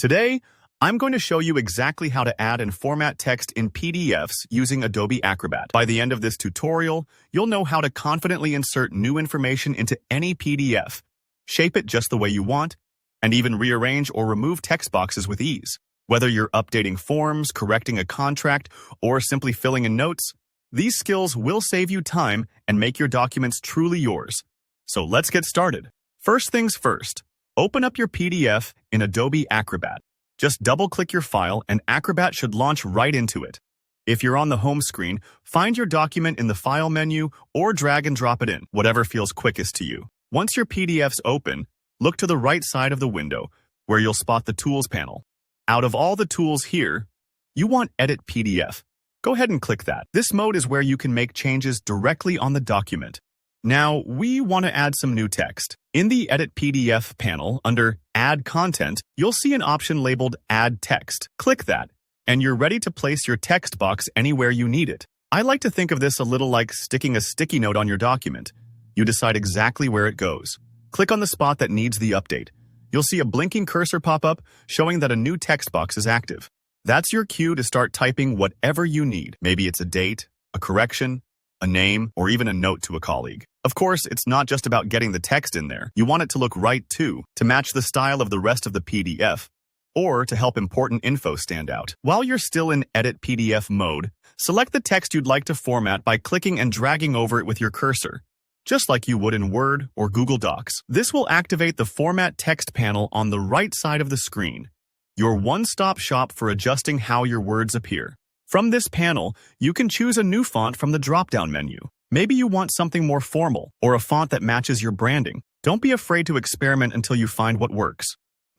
Today, I'm going to show you exactly how to add and format text in PDFs using Adobe Acrobat. By the end of this tutorial, you'll know how to confidently insert new information into any PDF, shape it just the way you want, and even rearrange or remove text boxes with ease. Whether you're updating forms, correcting a contract, or simply filling in notes, these skills will save you time and make your documents truly yours. So let's get started. First things first, open up your PDF in Adobe Acrobat. Just double-click your file and Acrobat should launch right into it. If you're on the home screen, find your document in the File menu or drag and drop it in, whatever feels quickest to you. Once your PDF's open, look to the right side of the window, where you'll spot the Tools panel. Out of all the tools here, you want Edit PDF. Go ahead and click that. This mode is where you can make changes directly on the document. Now, we want to add some new text. In the Edit PDF panel, under Add Content, you'll see an option labeled Add Text. Click that, and you're ready to place your text box anywhere you need it. I like to think of this a little like sticking a sticky note on your document. You decide exactly where it goes. Click on the spot that needs the update. You'll see a blinking cursor pop up, showing that a new text box is active. That's your cue to start typing whatever you need. Maybe it's a date, a correction, a name, or even a note to a colleague. Of course, it's not just about getting the text in there. You want it to look right too, to match the style of the rest of the PDF, or to help important info stand out. While you're still in Edit PDF mode, select the text you'd like to format by clicking and dragging over it with your cursor, just like you would in Word or Google Docs. This will activate the Format Text panel on the right side of the screen, your one-stop shop for adjusting how your words appear. From this panel, you can choose a new font from the drop-down menu. Maybe you want something more formal, or a font that matches your branding. Don't be afraid to experiment until you find what works.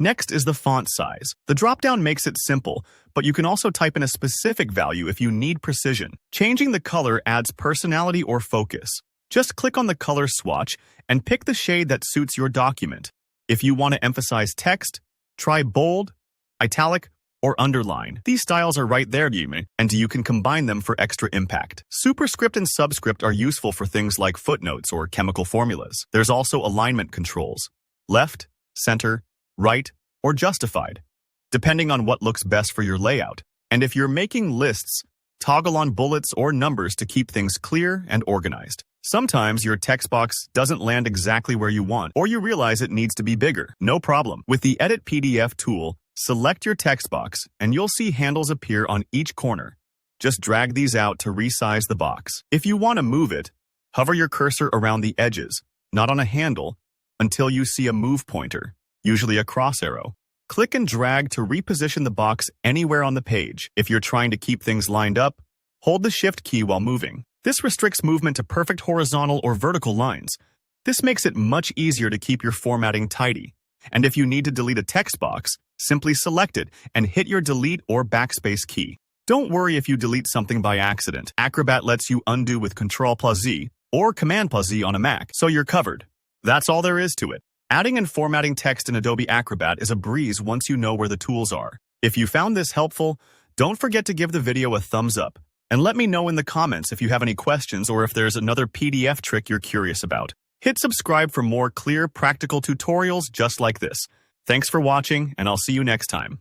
Next is the font size. The drop-down makes it simple, but you can also type in a specific value if you need precision. Changing the color adds personality or focus. Just click on the color swatch and pick the shade that suits your document. If you want to emphasize text, try bold, italic, or underline. These styles are right there, and you can combine them for extra impact. Superscript and subscript are useful for things like footnotes or chemical formulas. There's also alignment controls: left, center, right, or justified, depending on what looks best for your layout. And if you're making lists, toggle on bullets or numbers to keep things clear and organized. Sometimes your text box doesn't land exactly where you want, or you realize it needs to be bigger. No problem. With the Edit PDF tool, select your text box, and you'll see handles appear on each corner. Just drag these out to resize the box. If you want to move it, hover your cursor around the edges, not on a handle, until you see a move pointer, usually a cross arrow. Click and drag to reposition the box anywhere on the page. If you're trying to keep things lined up, hold the Shift key while moving. This restricts movement to perfect horizontal or vertical lines. This makes it much easier to keep your formatting tidy. And if you need to delete a text box, simply select it and hit your Delete or Backspace key. Don't worry if you delete something by accident. Acrobat lets you undo with Ctrl+Z or Command+Z on a Mac, so you're covered. That's all there is to it. Adding and formatting text in Adobe Acrobat is a breeze once you know where the tools are. If you found this helpful, don't forget to give the video a thumbs up. And let me know in the comments if you have any questions or if there's another PDF trick you're curious about. Hit subscribe for more clear, practical tutorials just like this. Thanks for watching, and I'll see you next time.